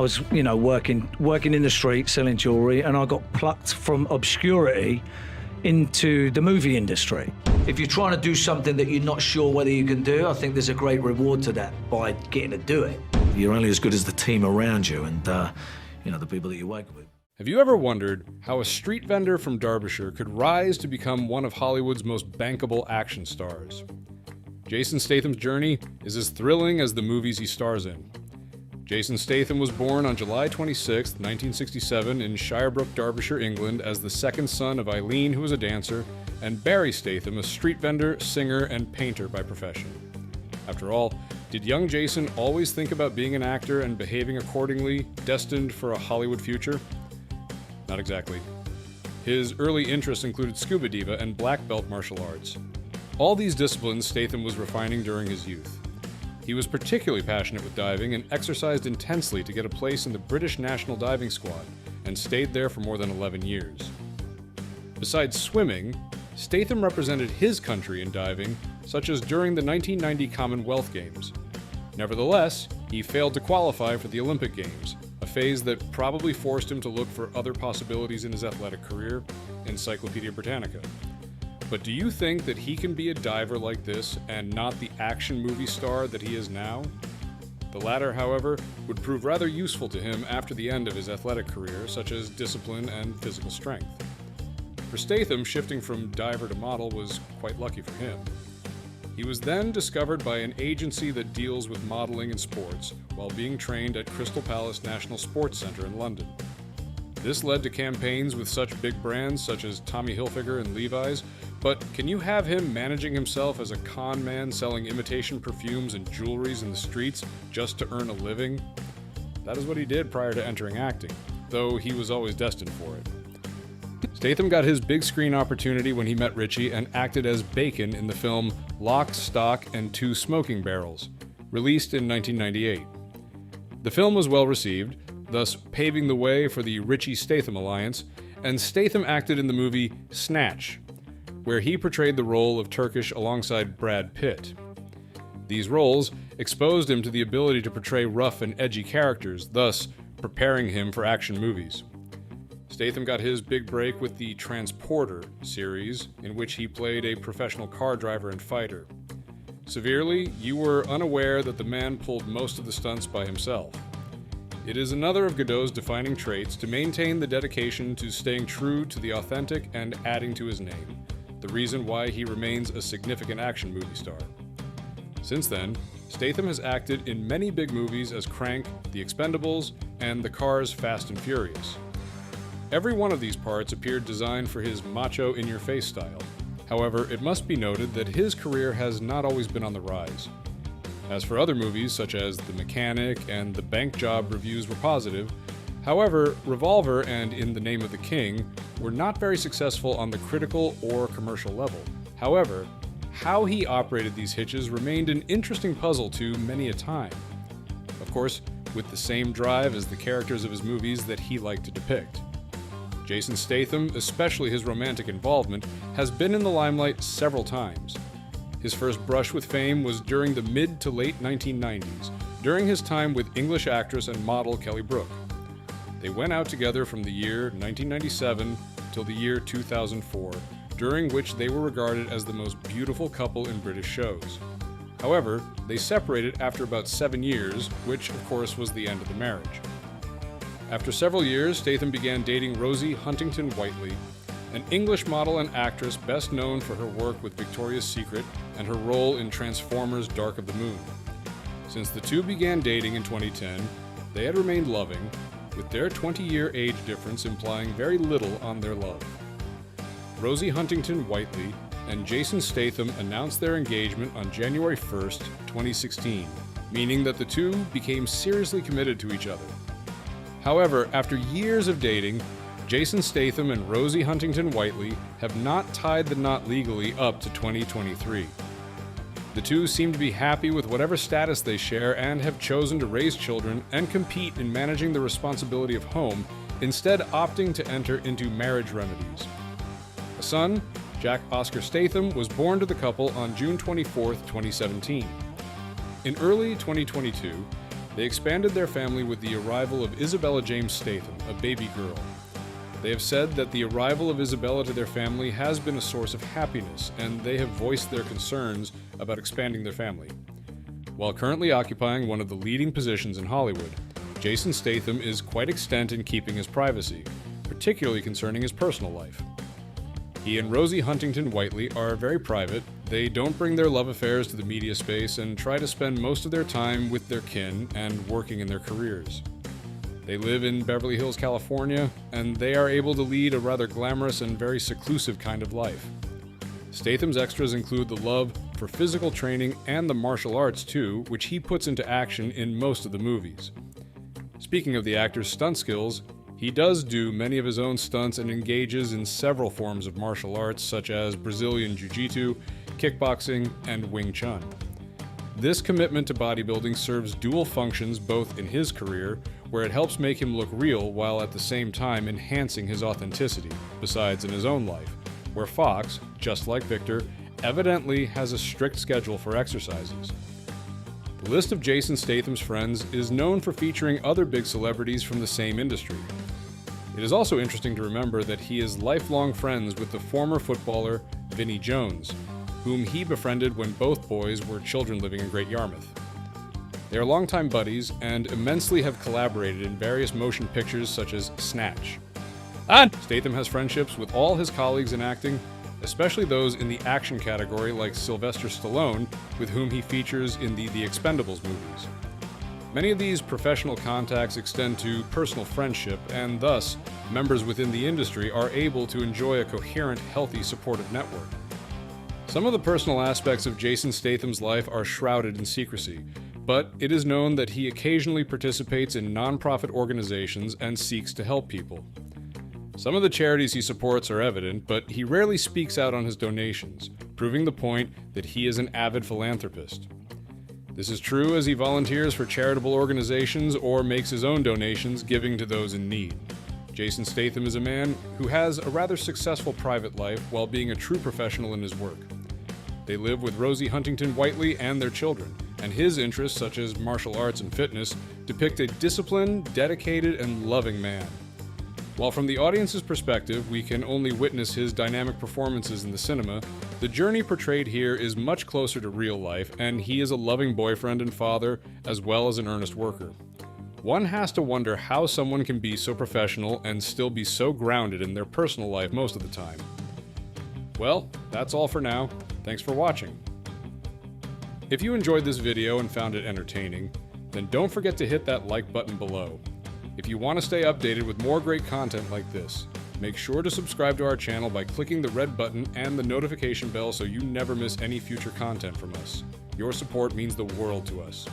I was, working in the street selling jewellery, and I got plucked from obscurity into the movie industry. If you're trying to do something that you're not sure whether you can do, I think there's a great reward to that by getting to do it. You're only as good as the team around you and, the people that you work with. Have you ever wondered how a street vendor from Derbyshire could rise to become one of Hollywood's most bankable action stars? Jason Statham's journey is as thrilling as the movies he stars in. Jason Statham was born on July 26, 1967 in Shirebrook, Derbyshire, England, as the second son of Eileen, who was a dancer, and Barry Statham, a street vendor, singer, and painter by profession. After all, did young Jason always think about being an actor and behaving accordingly, destined for a Hollywood future? Not exactly. His early interests included scuba diva and black belt martial arts. All these disciplines Statham was refining during his youth. He was particularly passionate with diving and exercised intensely to get a place in the British National Diving Squad, and stayed there for more than 11 years. Besides swimming, Statham represented his country in diving, such as during the 1990 Commonwealth Games. Nevertheless, he failed to qualify for the Olympic Games, a phase that probably forced him to look for other possibilities in his athletic career, Encyclopedia Britannica. But do you think that he can be a diver like this and not the action movie star that he is now? The latter, however, would prove rather useful to him after the end of his athletic career, such as discipline and physical strength. For Statham, shifting from diver to model was quite lucky for him. He was then discovered by an agency that deals with modeling in sports while being trained at Crystal Palace National Sports Centre in London. This led to campaigns with such big brands such as Tommy Hilfiger and Levi's, but can you have him managing himself as a con man selling imitation perfumes and jewelries in the streets just to earn a living? That is what he did prior to entering acting, though he was always destined for it. Statham got his big screen opportunity when he met Richie and acted as Bacon in the film Lock, Stock, and Two Smoking Barrels, released in 1998. The film was well received, thus paving the way for the Richie-Statham alliance, and Statham acted in the movie Snatch, where he portrayed the role of Turkish alongside Brad Pitt. These roles exposed him to the ability to portray rough and edgy characters, thus preparing him for action movies. Statham got his big break with the Transporter series, in which he played a professional car driver and fighter. Severely, you were unaware that the man pulled most of the stunts by himself. It is another of Godot's defining traits to maintain the dedication to staying true to the authentic and adding to his name, the reason why he remains a significant action movie star. Since then, Statham has acted in many big movies as Crank, The Expendables, and the Cars Fast and Furious. Every one of these parts appeared designed for his macho, in-your-face style. However, it must be noted that his career has not always been on the rise. As for other movies, such as The Mechanic and The Bank Job, reviews were positive. However, Revolver and In the Name of the King were not very successful on the critical or commercial level. However, how he operated these hitches remained an interesting puzzle to many a time. Of course, with the same drive as the characters of his movies that he liked to depict. Jason Statham, especially his romantic involvement, has been in the limelight several times. His first brush with fame was during the mid to late 1990s, during his time with English actress and model Kelly Brook. They went out together from the year 1997 till the year 2004, during which they were regarded as the most beautiful couple in British shows. However, they separated after about 7 years, which of course was the end of the marriage. After several years, Statham began dating Rosie Huntington-Whiteley, an English model and actress best known for her work with Victoria's Secret and her role in Transformers: Dark of the Moon. Since the two began dating in 2010, they had remained loving, with their 20-year age difference implying very little on their love. Rosie Huntington-Whiteley and Jason Statham announced their engagement on January 1st, 2016, meaning that the two became seriously committed to each other. However, after years of dating, Jason Statham and Rosie Huntington-Whiteley have not tied the knot legally up to 2023. The two seem to be happy with whatever status they share and have chosen to raise children and compete in managing the responsibility of home, instead opting to enter into marriage remedies. A son, Jack Oscar Statham, was born to the couple on June 24, 2017. In early 2022, They expanded their family with the arrival of Isabella James Statham, a baby girl. They have said that the arrival of Isabella to their family has been a source of happiness, and they have voiced their concerns about expanding their family. While currently occupying one of the leading positions in Hollywood, Jason Statham is quite extent in keeping his privacy, particularly concerning his personal life. He and Rosie Huntington-Whiteley are very private. They don't bring their love affairs to the media space and try to spend most of their time with their kin and working in their careers. They live in Beverly Hills, California, and they are able to lead a rather glamorous and very seclusive kind of life. Statham's extras include the love for physical training and the martial arts too, which he puts into action in most of the movies. Speaking of the actor's stunt skills, he does do many of his own stunts and engages in several forms of martial arts such as Brazilian Jiu-Jitsu, kickboxing, and Wing Chun. This commitment to bodybuilding serves dual functions both in his career, where it helps make him look real while at the same time enhancing his authenticity, besides in his own life, where Fox, just like Victor, evidently has a strict schedule for exercises. The list of Jason Statham's friends is known for featuring other big celebrities from the same industry. It is also interesting to remember that he is lifelong friends with the former footballer Vinnie Jones, whom he befriended when both boys were children living in Great Yarmouth. They are longtime buddies and immensely have collaborated in various motion pictures such as Snatch. Statham has friendships with all his colleagues in acting, especially those in the action category like Sylvester Stallone, with whom he features in the Expendables movies. Many of these professional contacts extend to personal friendship, and thus, members within the industry are able to enjoy a coherent, healthy, supportive network. Some of the personal aspects of Jason Statham's life are shrouded in secrecy, but it is known that he occasionally participates in non-profit organizations and seeks to help people. Some of the charities he supports are evident, but he rarely speaks out on his donations, proving the point that he is an avid philanthropist. This is true as he volunteers for charitable organizations or makes his own donations, giving to those in need. Jason Statham is a man who has a rather successful private life while being a true professional in his work. They live with Rosie Huntington-Whiteley and their children, and his interests, such as martial arts and fitness, depict a disciplined, dedicated, and loving man. While from the audience's perspective, we can only witness his dynamic performances in the cinema, the journey portrayed here is much closer to real life, and he is a loving boyfriend and father, as well as an earnest worker. One has to wonder how someone can be so professional and still be so grounded in their personal life most of the time. Well, that's all for now. Thanks for watching. If you enjoyed this video and found it entertaining, then don't forget to hit that like button below. If you want to stay updated with more great content like this, make sure to subscribe to our channel by clicking the red button and the notification bell so you never miss any future content from us. Your support means the world to us.